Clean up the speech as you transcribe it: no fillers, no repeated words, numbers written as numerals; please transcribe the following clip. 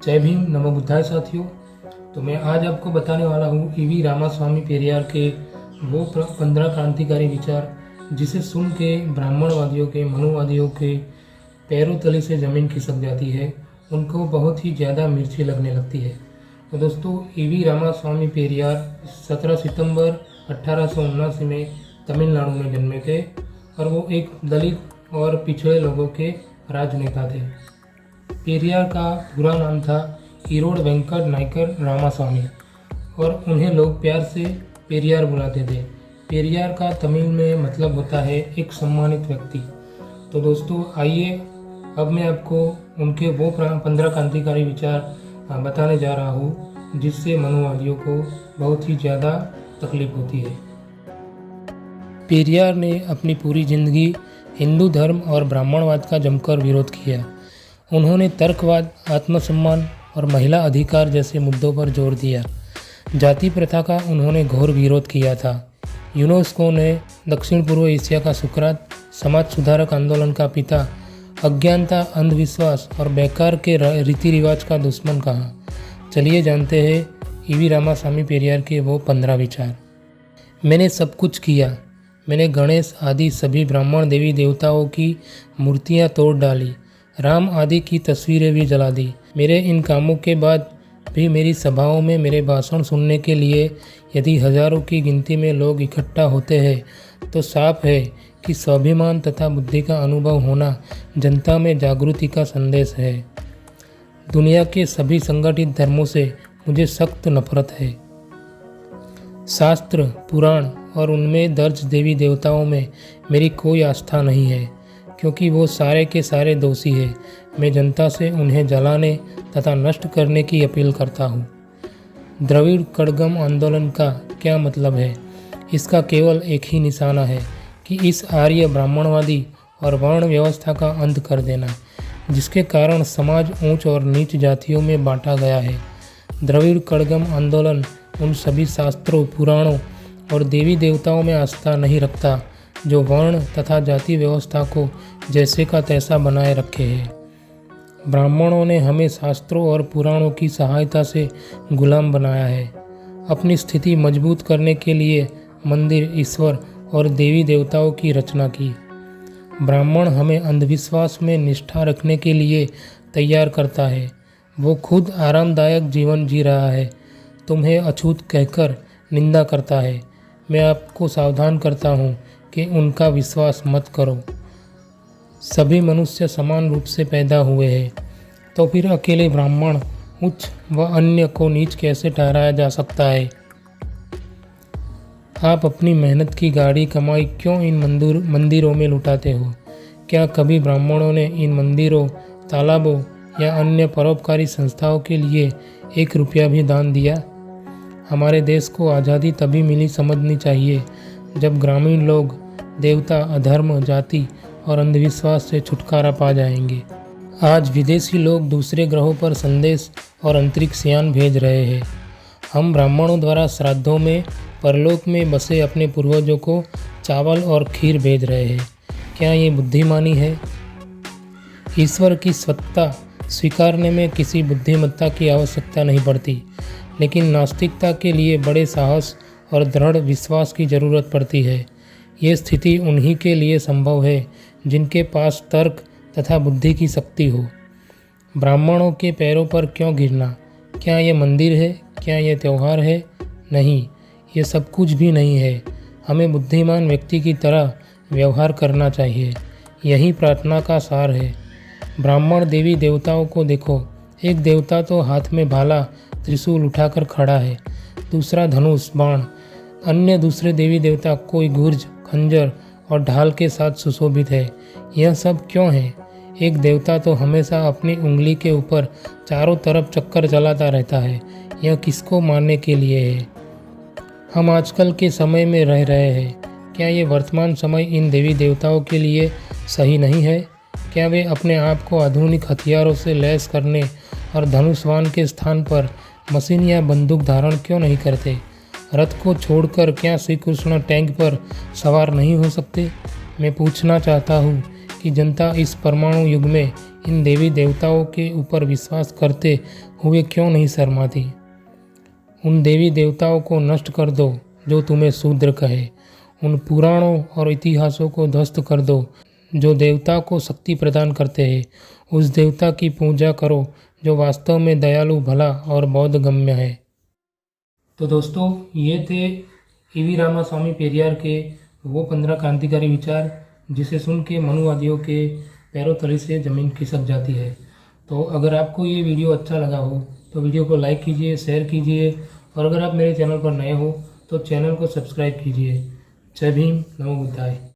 जय भीम, नमो बुद्धाय साथियों। तो मैं आज आपको बताने वाला हूँ ईवी रामास्वामी पेरियार के वो 15 क्रांतिकारी विचार जिसे सुन के ब्राह्मणवादियों के, मनुवादियों के पैरों तले से ज़मीन खिसक जाती है, उनको बहुत ही ज़्यादा मिर्ची लगने लगती है। तो दोस्तों, ईवी रामास्वामी पेरियार 17 सितंबर 1879 में तमिलनाडु में जन्मे थे और वो एक दलित और पिछड़े लोगों के राजनेता थे। पेरियार का पूरा नाम था ईरोड वेंकट नायकर रामास्वामी और उन्हें लोग प्यार से पेरियार बुलाते थे। पेरियार का तमिल में मतलब होता है एक सम्मानित व्यक्ति। तो दोस्तों, आइए अब मैं आपको उनके वो 15 क्रांतिकारी विचार बताने जा रहा हूँ जिससे मनुवादियों को बहुत ही ज़्यादा तकलीफ होती है। पेरियार ने अपनी पूरी जिंदगी हिंदू धर्म और ब्राह्मणवाद का जमकर विरोध किया। उन्होंने तर्कवाद, आत्मसम्मान और महिला अधिकार जैसे मुद्दों पर जोर दिया। जाति प्रथा का उन्होंने घोर विरोध किया था। यूनेस्को ने दक्षिण पूर्व एशिया का सुकरात, समाज सुधारक आंदोलन का पिता, अज्ञानता, अंधविश्वास और बेकार के रीति रिवाज का दुश्मन कहा। चलिए जानते हैं ईवी रामास्वामी पेरियार के वो 15 विचार। मैंने सब कुछ किया। मैंने गणेश आदि सभी ब्राह्मण देवी देवताओं की मूर्तियां तोड़ डाली, राम आदि की तस्वीरें भी जला दी। मेरे इन कामों के बाद भी मेरी सभाओं में मेरे भाषण सुनने के लिए यदि हजारों की गिनती में लोग इकट्ठा होते हैं तो साफ है कि स्वाभिमान तथा बुद्धि का अनुभव होना जनता में जागृति का संदेश है। दुनिया के सभी संगठित धर्मों से मुझे सख्त नफरत है। शास्त्र, पुराण और उनमें दर्ज देवी देवताओं में मेरी कोई आस्था नहीं है, क्योंकि वो सारे के सारे दोषी हैं। मैं जनता से उन्हें जलाने तथा नष्ट करने की अपील करता हूँ। द्रविड़ कड़गम आंदोलन का क्या मतलब है? इसका केवल एक ही निशाना है कि इस आर्य ब्राह्मणवादी और वर्ण व्यवस्था का अंत कर देना, जिसके कारण समाज ऊंच और नीच जातियों में बांटा गया है। द्रविड़ कड़गम आंदोलन उन सभी शास्त्रों, पुराणों और देवी देवताओं में आस्था नहीं रखता जो वर्ण तथा जाति व्यवस्था को जैसे का तैसा बनाए रखे हैं। ब्राह्मणों ने हमें शास्त्रों और पुराणों की सहायता से गुलाम बनाया है। अपनी स्थिति मजबूत करने के लिए मंदिर, ईश्वर और देवी देवताओं की रचना की। ब्राह्मण हमें अंधविश्वास में निष्ठा रखने के लिए तैयार करता है। वो खुद आरामदायक जीवन जी रहा है, तुम्हें अछूत कहकर निंदा करता है। मैं आपको सावधान करता हूँ कि उनका विश्वास मत करो। सभी मनुष्य समान रूप से पैदा हुए हैं, तो फिर अकेले ब्राह्मण उच्च व अन्य को नीच कैसे ठहराया जा सकता है? आप अपनी मेहनत की गाड़ी कमाई क्यों इन मंदिरों में लुटाते हो? क्या कभी ब्राह्मणों ने इन मंदिरों, तालाबों या अन्य परोपकारी संस्थाओं के लिए 1 रुपया भी दान दिया? हमारे देश को आज़ादी तभी मिली समझनी चाहिए जब ग्रामीण लोग देवता, अधर्म, जाति और अंधविश्वास से छुटकारा पा जाएंगे। आज विदेशी लोग दूसरे ग्रहों पर संदेश और अंतरिक्ष यान भेज रहे हैं। हम ब्राह्मणों द्वारा श्राद्धों में परलोक में बसे अपने पूर्वजों को चावल और खीर भेज रहे हैं। क्या ये बुद्धिमानी है? ईश्वर की सत्ता स्वीकारने में किसी बुद्धिमत्ता की आवश्यकता नहीं पड़ती, लेकिन नास्तिकता के लिए बड़े साहस और दृढ़ विश्वास की जरूरत पड़ती है। ये स्थिति उन्हीं के लिए संभव है जिनके पास तर्क तथा बुद्धि की शक्ति हो। ब्राह्मणों के पैरों पर क्यों गिरना? क्या ये मंदिर है? क्या ये त्यौहार है? नहीं, ये सब कुछ भी नहीं है। हमें बुद्धिमान व्यक्ति की तरह व्यवहार करना चाहिए। यही प्रार्थना का सार है। ब्राह्मण देवी देवताओं को देखो। एक देवता तो हाथ में भाला त्रिशूल उठाकर खड़ा है, दूसरा धनुष बाण, अन्य दूसरे देवी देवता कोई गुर्ज, खंजर और ढाल के साथ सुशोभित है। यह सब क्यों है? एक देवता तो हमेशा अपनी उंगली के ऊपर चारों तरफ चक्कर चलाता रहता है। यह किसको मारने के लिए है? हम आजकल के समय में रह रहे हैं। क्या ये वर्तमान समय इन देवी देवताओं के लिए सही नहीं है? क्या वे अपने आप को आधुनिक हथियारों से लैस करने और धनुष्वान के स्थान पर मशीन या बंदूक धारण क्यों नहीं करते? रथ को छोड़कर क्या श्री कृष्ण टैंक पर सवार नहीं हो सकते? मैं पूछना चाहता हूँ की जनता इस परमाणु युग में इन देवी देवताओं के ऊपर विश्वास करते हुए क्यों नहीं शर्माती। उन देवी देवताओं को नष्ट कर दो जो तुम्हें शूद्र कहे। उन पुराणों और इतिहासों को ध्वस्त कर दो जो देवता को शक्ति प्रदान करते हैं। उस देवता की पूजा करो जो वास्तव में दयालु, भला और बौद्धगम्य है। तो दोस्तों, ये थे ईवी रामास्वामी पेरियार के वो 15 क्रांतिकारी विचार जिसे सुन के मनुवादियों के पैरों तले से ज़मीन खिसक जाती है। तो अगर आपको ये वीडियो अच्छा लगा हो तो वीडियो को लाइक कीजिए, शेयर कीजिए, और अगर आप मेरे चैनल पर नए हो तो चैनल को सब्सक्राइब कीजिए। जय भीम, नमो बुद्धाय।